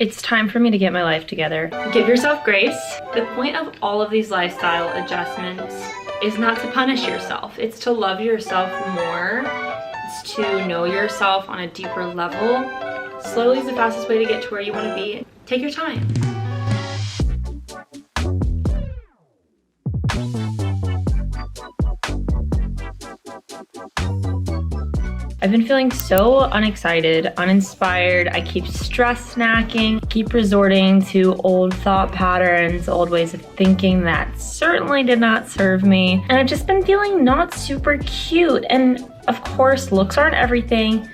It's time for me to get my life together. Give yourself grace. The point of all of these lifestyle adjustments is not to punish yourself. It's to love yourself more. It's to know yourself on a deeper level. Slowly is the fastest way to get to where you want to be. Take your time. I've been feeling so unexcited, uninspired. I keep stress snacking, keep resorting to old thought patterns, old ways of thinking that certainly did not serve me. And I've just been feeling not super cute. And of course, looks aren't everything,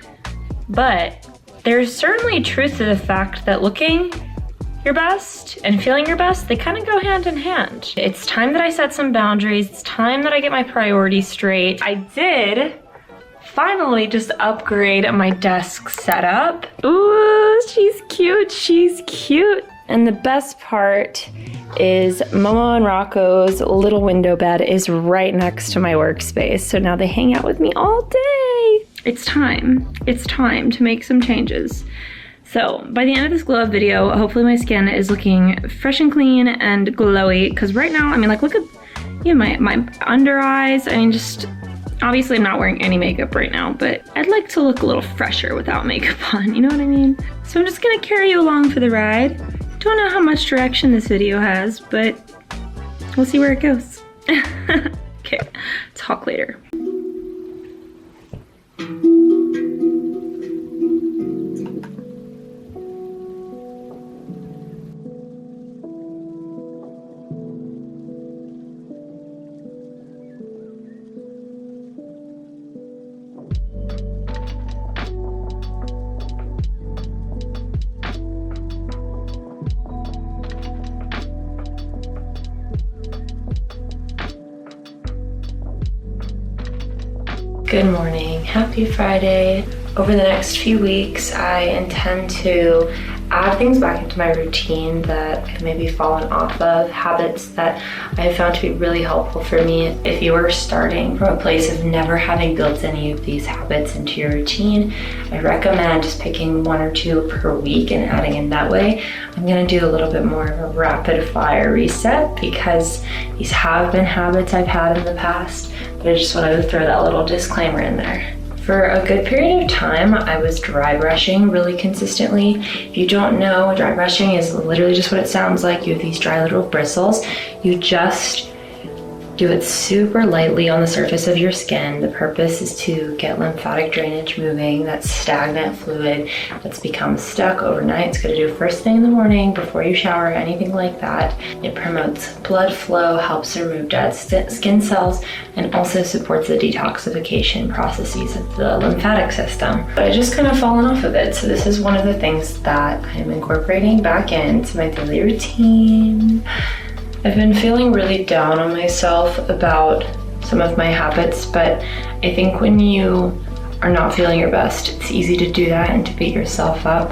but there's certainly truth to the fact that looking your best and feeling your best, they kind of go hand in hand. It's time that I set some boundaries. It's time that I get my priorities straight. I did finally just upgrade my desk setup. Ooh, she's cute, she's cute. And the best part is Momo and Rocco's little window bed is right next to my workspace. So now they hang out with me all day. It's time to make some changes. So by the end of this glow up video, hopefully my skin is looking fresh and clean and glowy. Cause right now, I mean, like look at my under eyes. I mean, just, obviously I'm not wearing any makeup right now, but I'd like to look a little fresher without makeup on, you know what I mean? So I'm just gonna carry you along for the ride. Don't know how much direction this video has, but we'll see where it goes. Okay, talk later. Good morning, happy Friday. Over the next few weeks, I intend to add things back into my routine that I've maybe fallen off of, habits that I have found to be really helpful for me. If you are starting from a place of never having built any of these habits into your routine, I recommend just picking 1 or 2 per week and adding in that way. I'm gonna do a little bit more of a rapid fire reset because these have been habits I've had in the past, but I just wanted to throw that little disclaimer in there. For a good period of time, I was dry brushing really consistently. If you don't know, dry brushing is literally just what it sounds like. You have these dry little bristles. You just do it super lightly on the surface of your skin. The purpose is to get lymphatic drainage moving, that stagnant fluid that's become stuck overnight. It's good to do first thing in the morning before you shower, anything like that. It promotes blood flow, helps remove dead skin cells, and also supports the detoxification processes of the lymphatic system. But I just kind of fallen off of it. So this is one of the things that I'm incorporating back into my daily routine. I've been feeling really down on myself about some of my habits, but I think when you are not feeling your best, it's easy to do that and to beat yourself up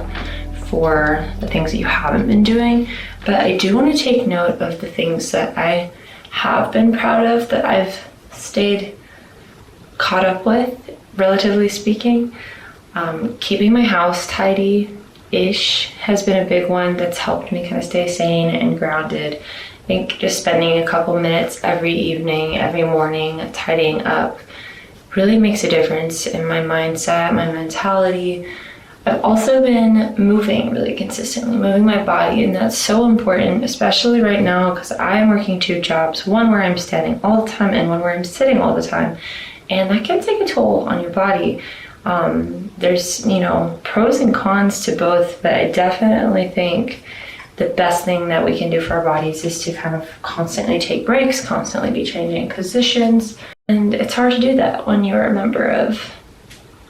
for the things that you haven't been doing. But I do want to take note of the things that I have been proud of, that I've stayed caught up with, relatively speaking. Keeping my house tidy-ish has been a big one that's helped me kind of stay sane and grounded. I think just spending a couple minutes every evening, every morning, tidying up really makes a difference in my mindset, my mentality. I've also been moving really consistently, moving my body, and that's so important, especially right now because I am working 2 jobs, one where I'm standing all the time and one where I'm sitting all the time. And that can take a toll on your body. There's, pros and cons to both, but I definitely think the best thing that we can do for our bodies is to kind of constantly take breaks, constantly be changing positions. And it's hard to do that when you're a member of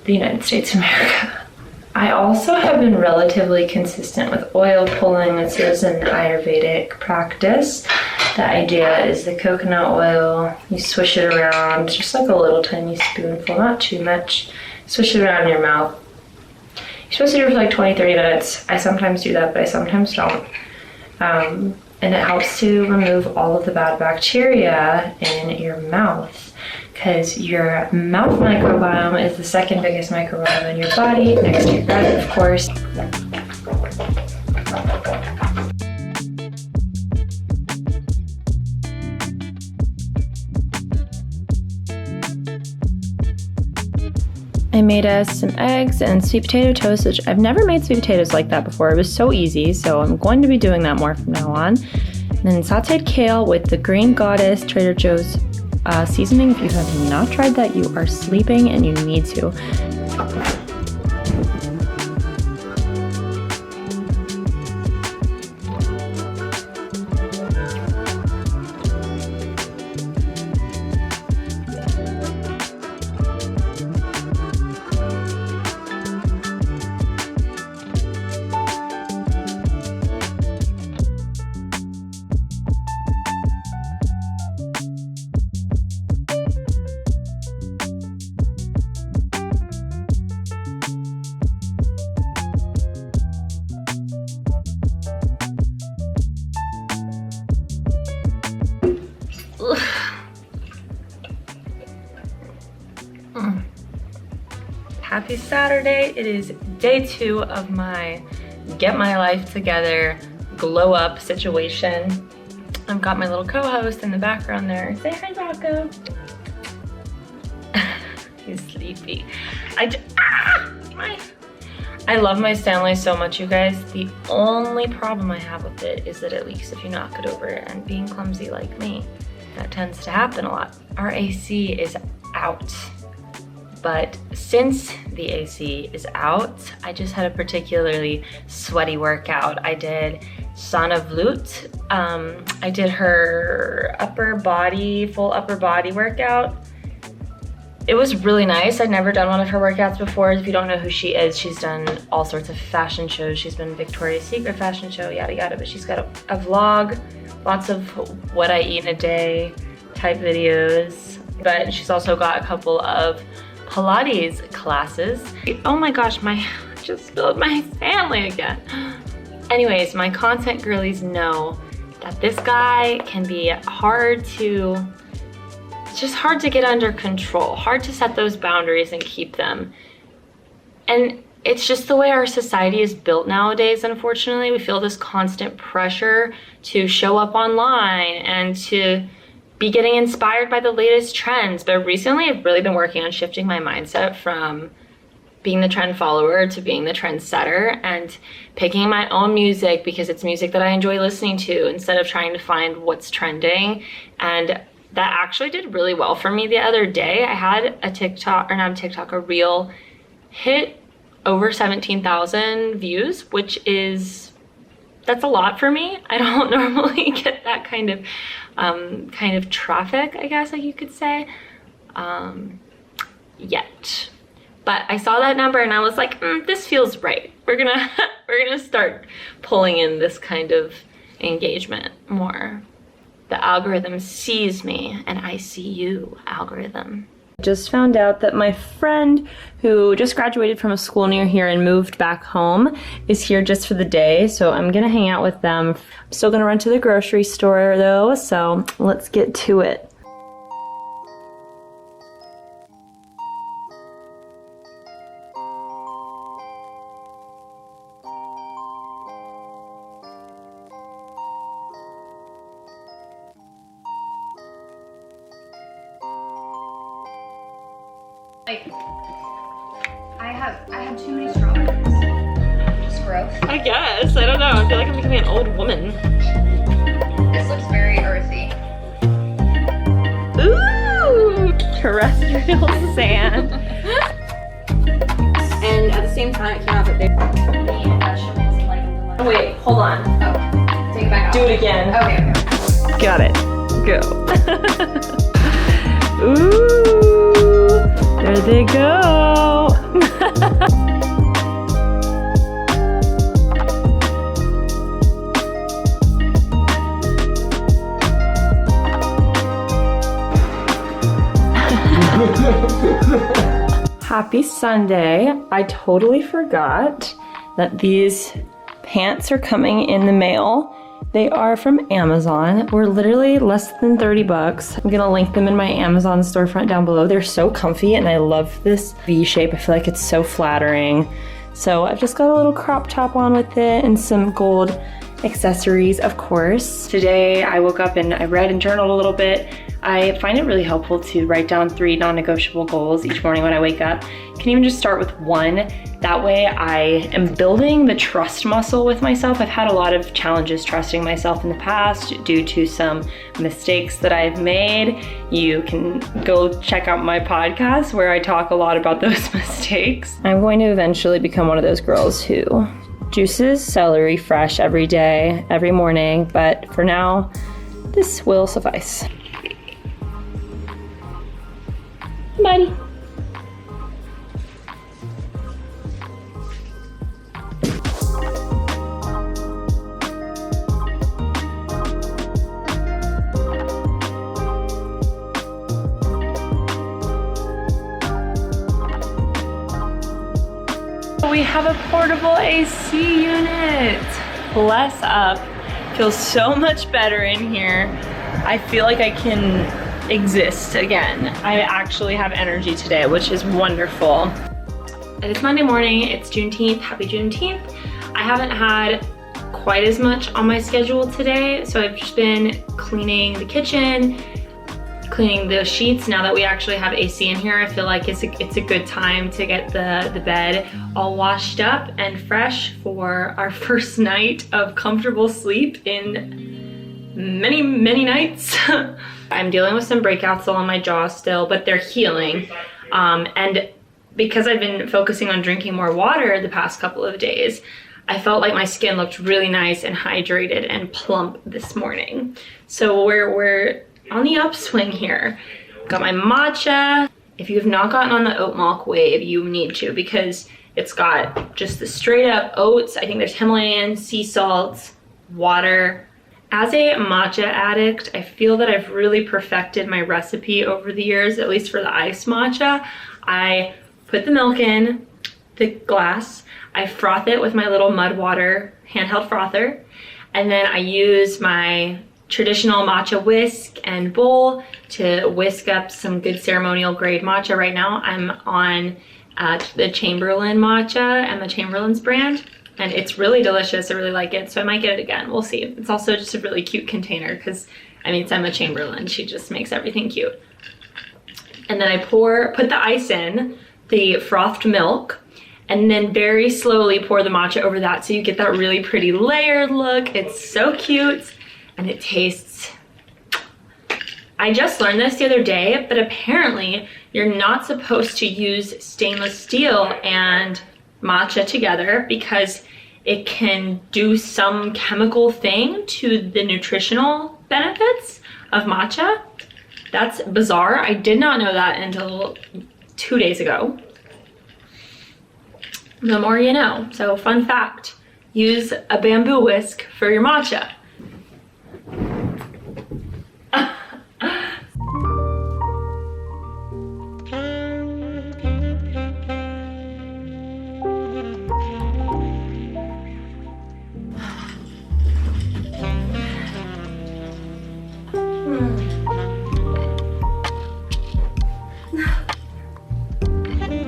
the United States of America. I also have been relatively consistent with oil pulling. This is an Ayurvedic practice. The idea is the coconut oil, you swish it around, just like a little tiny spoonful, not too much. Swish it around in your mouth. You're supposed to do it for like 20-30 minutes. I sometimes do that, but I sometimes don't. And it helps to remove all of the bad bacteria in your mouth because your mouth microbiome is the second biggest microbiome in your body, next to your gut, of course. made us some eggs and sweet potato toast, which I've never made sweet potatoes like that before. It was so easy, so I'm going to be doing that more from now on. And then sauteed kale with the Green Goddess Trader Joe's seasoning. If you have not tried that, you are sleeping and you need to. Happy Saturday. It is day 2 of my get my life together, glow up situation. I've got my little co-host in the background there. Say hi, Rocco. He's sleepy. I love my Stanley so much, you guys. The only problem I have with it is that it leaks if you knock it over, and being clumsy like me, that tends to happen a lot. Our AC is out. But since the AC is out, I just had a particularly sweaty workout. I did Sana Vlut. I did her full upper body workout. It was really nice. I'd never done one of her workouts before. If you don't know who she is, she's done all sorts of fashion shows. She's been Victoria's Secret fashion show, yada yada, but she's got a vlog, lots of what I eat in a day type videos. But she's also got a couple of Pilates classes. Oh my gosh, I just spilled my Stanley again. Anyways, my content girlies know that this guy can be it's just hard to get under control, hard to set those boundaries and keep them. And it's just the way our society is built nowadays, unfortunately. We feel this constant pressure to show up online and to be getting inspired by the latest trends. But recently I've really been working on shifting my mindset from being the trend follower to being the trend setter, and picking my own music because it's music that I enjoy listening to instead of trying to find what's trending. And that actually did really well for me the other day. I had a reel hit over 17,000 views, which that's a lot for me. I don't normally get that kind of traffic, I guess you could say, yet. But I saw that number and I was like, this feels right. We're gonna start pulling in this kind of engagement more. The algorithm sees me and I see you, algorithm. Just found out that my friend who just graduated from a school near here and moved back home is here just for the day, so I'm gonna hang out with them. I'm still gonna run to the grocery store though, so let's get to it. I have too many strawberries. Just gross. I guess. I don't know. I feel like I'm becoming an old woman. This looks very earthy. Ooh! Terrestrial sand. And at the same time, it came out that they vegetables and like a little. Wait, hold on. Oh, take it back off. Do it again. Okay. Got it. Go. Ooh! There they go. Happy Sunday. I totally forgot that these pants are coming in the mail. They are from Amazon. We're literally less than 30 bucks. I'm gonna link them in my Amazon storefront down below. They're so comfy and I love this V shape. I feel like it's so flattering. So I've just got a little crop top on with it and some gold accessories, of course. Today I woke up and I read and journaled a little bit. I find it really helpful to write down 3 non-negotiable goals each morning when I wake up. You can even just start with 1. That way I am building the trust muscle with myself. I've had a lot of challenges trusting myself in the past due to some mistakes that I've made. You can go check out my podcast where I talk a lot about those mistakes. I'm going to eventually become one of those girls who juices celery fresh every day, every morning, but for now, this will suffice. Buddy. We have a portable AC unit. Bless up. Feels so much better in here. I feel like I can exist again. I actually have energy today, which is wonderful. It's Monday morning, it's Juneteenth, happy Juneteenth. I haven't had quite as much on my schedule today, so I've just been cleaning the kitchen, cleaning the sheets. Now that we actually have AC in here, I feel like it's a good time to get the bed all washed up and fresh for our first night of comfortable sleep in many, many nights. I'm dealing with some breakouts on my jaw still, but they're healing. And because I've been focusing on drinking more water the past couple of days, I felt like my skin looked really nice and hydrated and plump this morning. So we're on the upswing here. Got my matcha. If you have not gotten on the oat milk wave, you need to, because it's got just the straight up oats. I think there's Himalayan, sea salts, water. As a matcha addict, I feel that I've really perfected my recipe over the years, at least for the iced matcha. I put the milk in the glass, I froth it with my little mud water handheld frother, and then I use my traditional matcha whisk and bowl to whisk up some good ceremonial grade matcha. Right now I'm on the Chamberlain matcha and the Chamberlain's brand, and it's really delicious. I really like it, so I might get it again. We'll see. It's also just a really cute container because, I mean, it's Emma Chamberlain. She just makes everything cute. And then I put the ice in, the frothed milk, and then very slowly pour the matcha over that so you get that really pretty layered look. It's so cute. And it tastes, I just learned this the other day, but apparently you're not supposed to use stainless steel and matcha together because it can do some chemical thing to the nutritional benefits of matcha. That's bizarre. I did not know that until 2 days ago. The more you know. So fun fact, use a bamboo whisk for your matcha.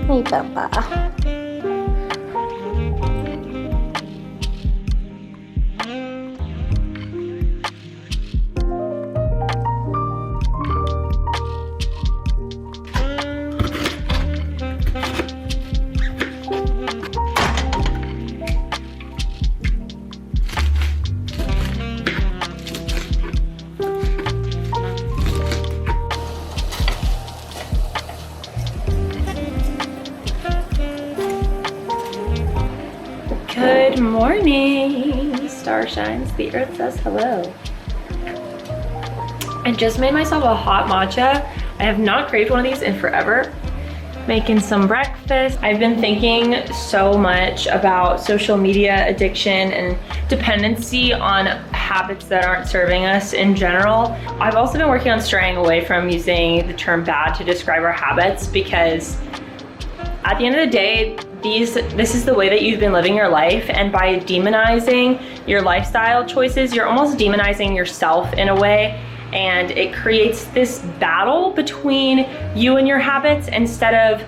Hey, Papa. Good morning. Star shines, the earth says hello. I just made myself a hot matcha. I have not craved one of these in forever. Making some breakfast. I've been thinking so much about social media addiction and dependency on habits that aren't serving us in general. I've also been working on straying away from using the term bad to describe our habits, because at the end of the day, this is the way that you've been living your life, and by demonizing your lifestyle choices, you're almost demonizing yourself in a way, and it creates this battle between you and your habits instead of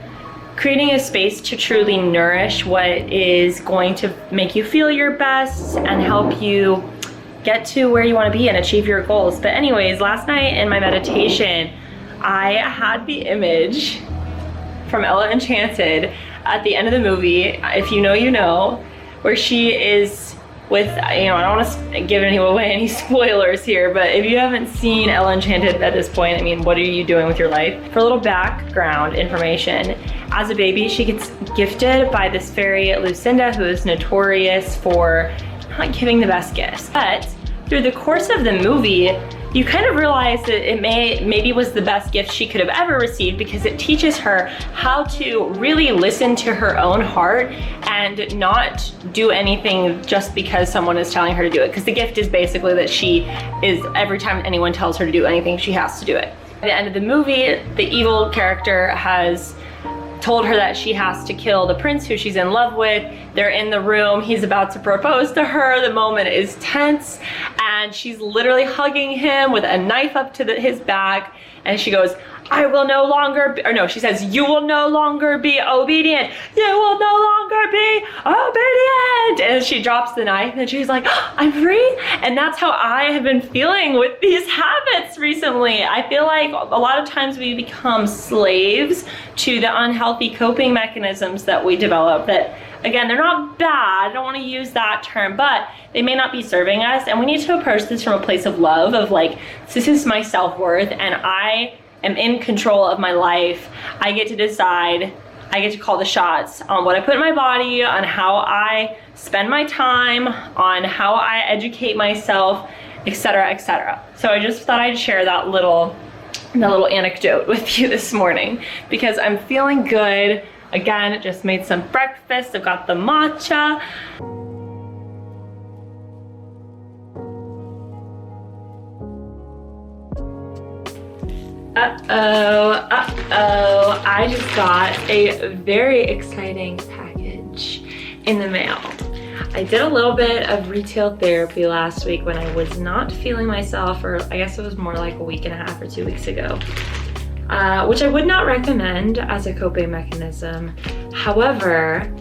creating a space to truly nourish what is going to make you feel your best and help you get to where you want to be and achieve your goals. But anyways, last night in my meditation, I had the image from Ella Enchanted at the end of the movie, if you know, you know, where she is with, I don't want to give away any spoilers here, but if you haven't seen Ella Enchanted at this point, I mean, what are you doing with your life? For a little background information, as a baby, she gets gifted by this fairy, Lucinda, who is notorious for not giving the best gifts. But through the course of the movie, you kind of realize that it maybe was the best gift she could have ever received, because it teaches her how to really listen to her own heart and not do anything just because someone is telling her to do it. Because the gift is basically that she is, every time anyone tells her to do anything, she has to do it. At the end of the movie, the evil character has told her that she has to kill the prince who she's in love with. They're in the room, he's about to propose to her, the moment is tense, and she's literally hugging him with a knife up to his back, and she goes, I will no longer be, or no, she says, you will no longer be obedient. You will no longer be obedient. And she drops the knife and she's like, I'm free. And that's how I have been feeling with these habits recently. I feel like a lot of times we become slaves to the unhealthy coping mechanisms that we develop that, again, they're not bad, I don't want to use that term, but they may not be serving us. And we need to approach this from a place of love, of like, this is my self-worth and I am in control of my life. I get to decide, I get to call the shots on what I put in my body, on how I spend my time, on how I educate myself, etc., etc. So I just thought I'd share that little anecdote with you this morning because I'm feeling good. Again, just made some breakfast. I've got the matcha. I just got a very exciting package in the mail. I did a little bit of retail therapy last week when I was not feeling myself, or I guess it was more like a week and a half or 2 weeks ago, which I would not recommend as a coping mechanism. However,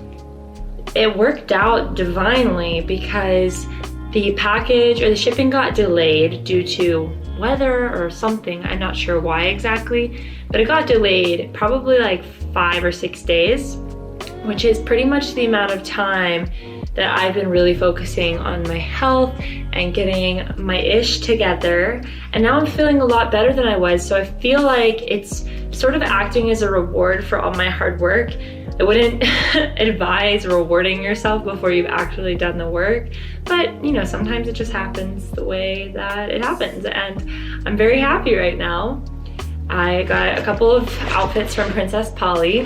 it worked out divinely because the package or the shipping got delayed due to weather or something. I'm not sure why exactly, but it got delayed probably like 5 or 6 days, which is pretty much the amount of time that I've been really focusing on my health and getting my ish together. And now I'm feeling a lot better than I was. So I feel like it's sort of acting as a reward for all my hard work. I wouldn't advise rewarding yourself before you've actually done the work, but sometimes it just happens the way that it happens, and I'm very happy right now. I got a couple of outfits from Princess Polly.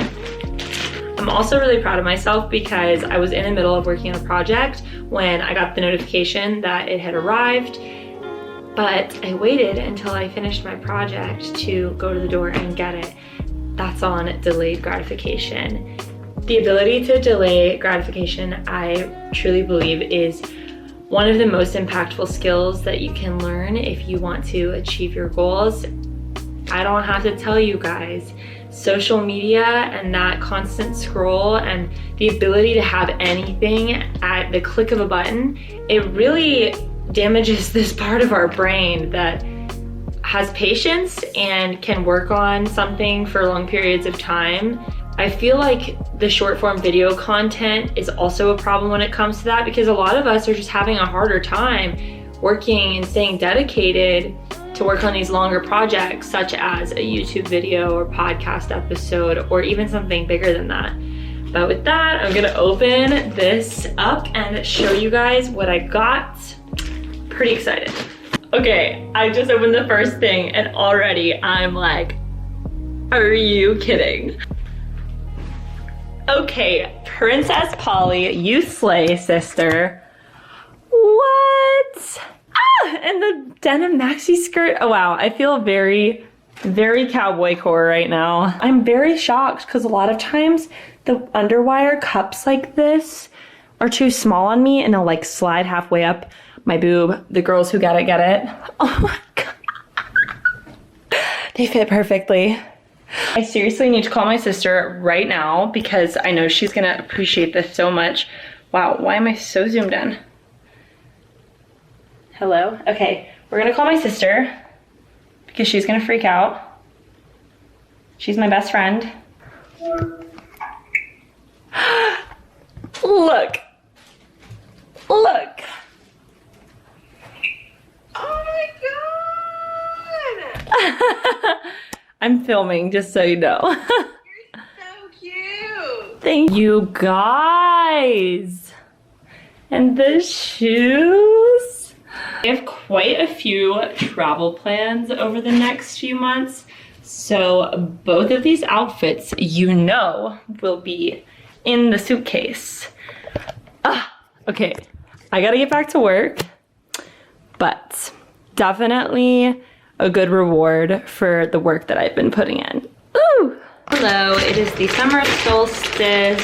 I'm also really proud of myself because I was in the middle of working on a project when I got the notification that it had arrived, but I waited until I finished my project to go to the door and get it. That's on delayed gratification. The ability to delay gratification, I truly believe, is one of the most impactful skills that you can learn if you want to achieve your goals. I don't have to tell you guys, social media and that constant scroll and the ability to have anything at the click of a button, it really damages this part of our brain that has patience and can work on something for long periods of time. I feel like the short form video content is also a problem when it comes to that, because a lot of us are just having a harder time working and staying dedicated to work on these longer projects, such as a YouTube video or podcast episode, or even something bigger than that. But with that, I'm gonna open this up and show you guys what I got. Pretty excited. Okay, I just opened the first thing and already I'm like, are you kidding? Okay, Princess Polly, you slay, sister. What? Ah, and the denim maxi skirt. Oh wow, I feel very, very cowboy core right now. I'm very shocked because a lot of times the underwire cups like this are too small on me and they'll like slide halfway up my boob. The girls who get it, get it. Oh my God. They fit perfectly. I seriously need to call my sister right now because I know she's gonna appreciate this so much. Wow, why am I so zoomed in? Hello? Okay, we're gonna call my sister because she's gonna freak out. She's my best friend. Look. Look. Oh my god! I'm filming, just so you know. You're so cute! Thank you guys. And the shoes. I have quite a few travel plans over the next few months. So both of these outfits, you know, will be in the suitcase. Okay, I gotta get back to work, but definitely a good reward for the work that I've been putting in. Ooh! Hello, it is the summer solstice.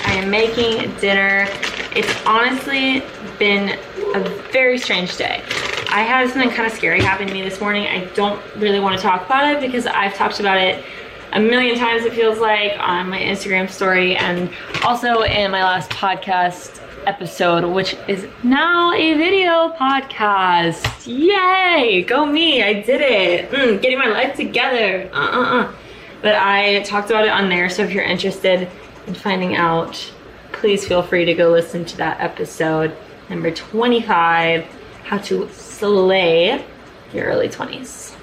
I am making dinner. It's honestly been a very strange day. I had something kind of scary happen to me this morning. I don't really want to talk about it because I've talked about it a million times, it feels like, on my Instagram story and also in my last podcast episode, which is now a video podcast. Yay! Go me! I did it! Getting my life together. But I talked about it on there, so if you're interested in finding out, please feel free to go listen to that episode, number 25, how to slay your early 20s.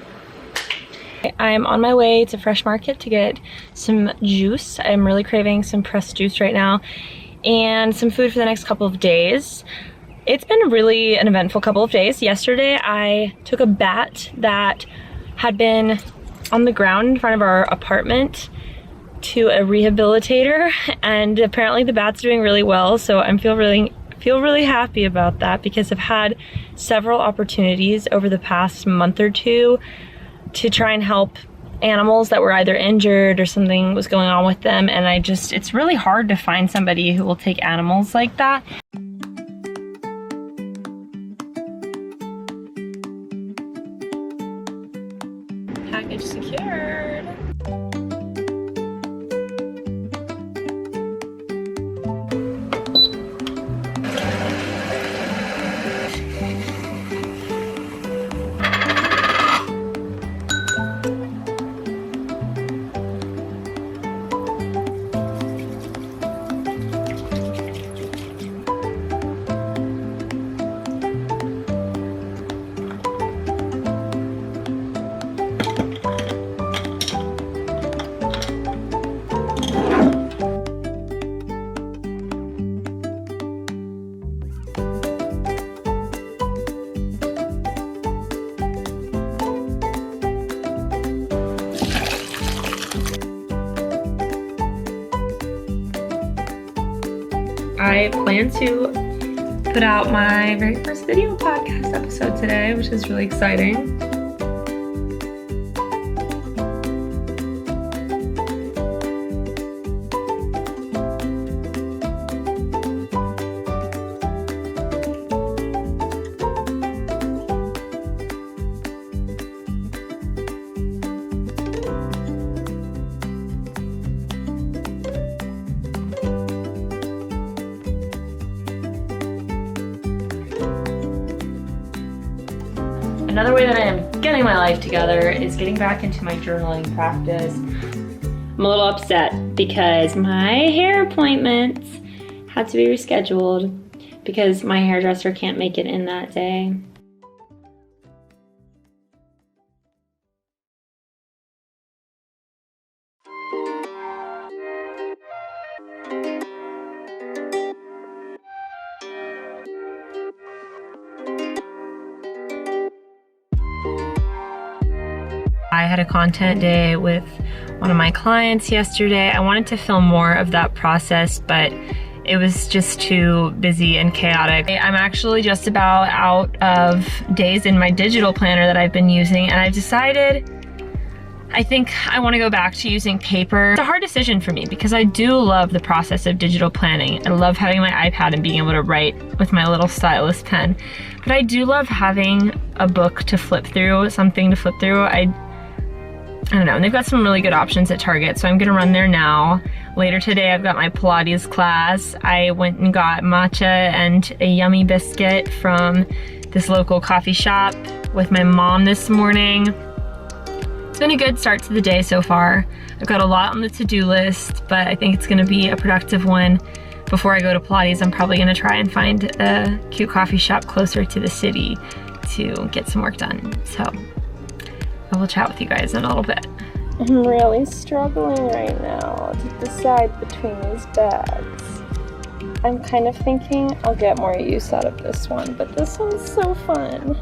I'm on my way to Fresh Market to get some juice. I'm really craving some pressed juice right now and some food for the next couple of days. It's been really an eventful couple of days. Yesterday I took a bat that had been on the ground in front of our apartment to a rehabilitator, and apparently the bat's doing really well, so I feel really happy about that because I've had several opportunities over the past month or two to try and help animals that were either injured or something was going on with them, and it's really hard to find somebody who will take animals like that. Package secured. I plan to put out my very first video podcast episode today, which is really exciting. Another way that I am getting my life together is getting back into my journaling practice. I'm a little upset because my hair appointments had to be rescheduled because my hairdresser can't make it in that day. I had a content day with one of my clients yesterday. I wanted to film more of that process, but it was just too busy and chaotic. I'm actually just about out of days in my digital planner that I've been using, and I've decided I think I want to go back to using paper. It's a hard decision for me because I do love the process of digital planning. I love having my iPad and being able to write with my little stylus pen. But I do love having a book to flip through, something to flip through. I don't know, and they've got some really good options at Target, so I'm gonna run there now. Later today, I've got my Pilates class. I went and got matcha and a yummy biscuit from this local coffee shop with my mom this morning. It's been a good start to the day so far. I've got a lot on the to-do list, but I think it's gonna be a productive one. Before I go to Pilates, I'm probably gonna try and find a cute coffee shop closer to the city to get some work done. So I will chat with you guys in a little bit. I'm really struggling right now to decide between these bags. I'm kind of thinking I'll get more use out of this one, but this one's so fun.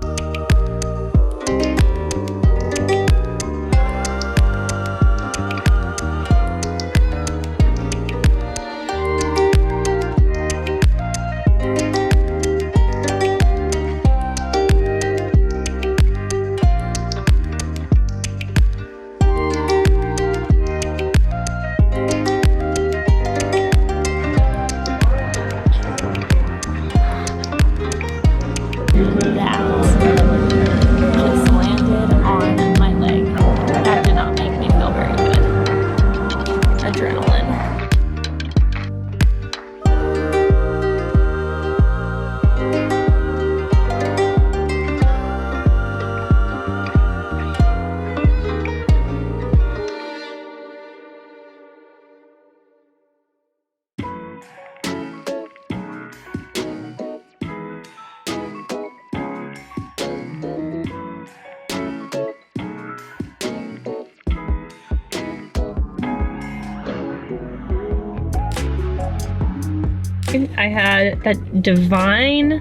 I had that divine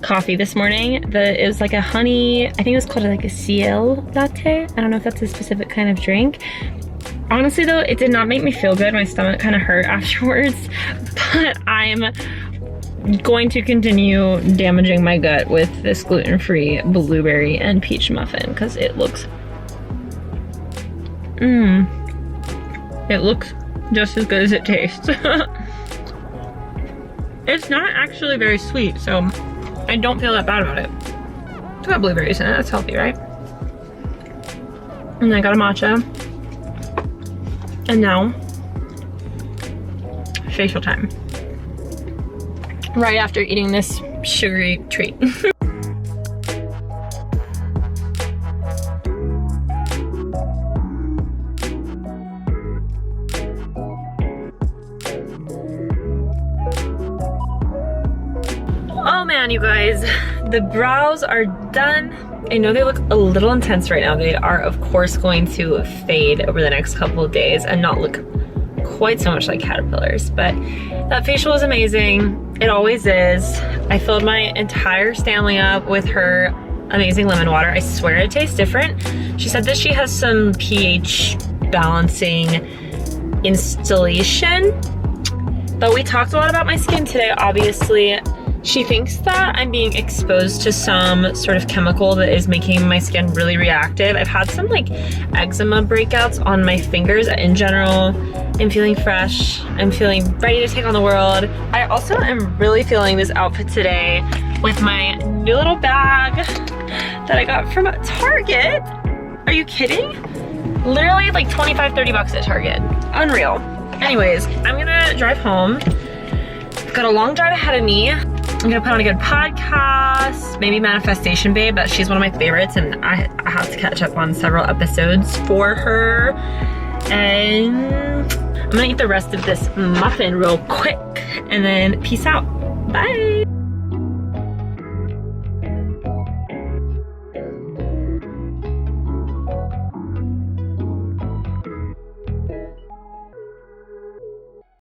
coffee this morning. It was like a honey, I think it was called like a CL latte. I don't know if that's a specific kind of drink. Honestly though, it did not make me feel good. My stomach kind of hurt afterwards, but I'm going to continue damaging my gut with this gluten-free blueberry and peach muffin because it looks, it looks just as good as it tastes. It's not actually very sweet, so I don't feel that bad about it. It's got blueberries in it, that's healthy, right? And I got a matcha. And now, facial time. Right after eating this sugary treat. Oh man, you guys, the brows are done. I know they look a little intense right now. They are, of course, going to fade over the next couple of days and not look quite so much like caterpillars, but that facial was amazing. It always is. I filled my entire Stanley up with her amazing lemon water. I swear it tastes different. She said that she has some pH balancing installation, but we talked a lot about my skin today, obviously. She thinks that I'm being exposed to some sort of chemical that is making my skin really reactive. I've had some like eczema breakouts on my fingers. In general, I'm feeling fresh. I'm feeling ready to take on the world. I also am really feeling this outfit today with my new little bag that I got from Target. Are you kidding? Literally like 25, 30 bucks at Target. Unreal. Anyways, I'm gonna drive home. I've got a long drive ahead of me. I'm gonna put on a good podcast, maybe Manifestation Babe, but she's one of my favorites and I have to catch up on several episodes for her. And I'm gonna eat the rest of this muffin real quick and then peace out. Bye.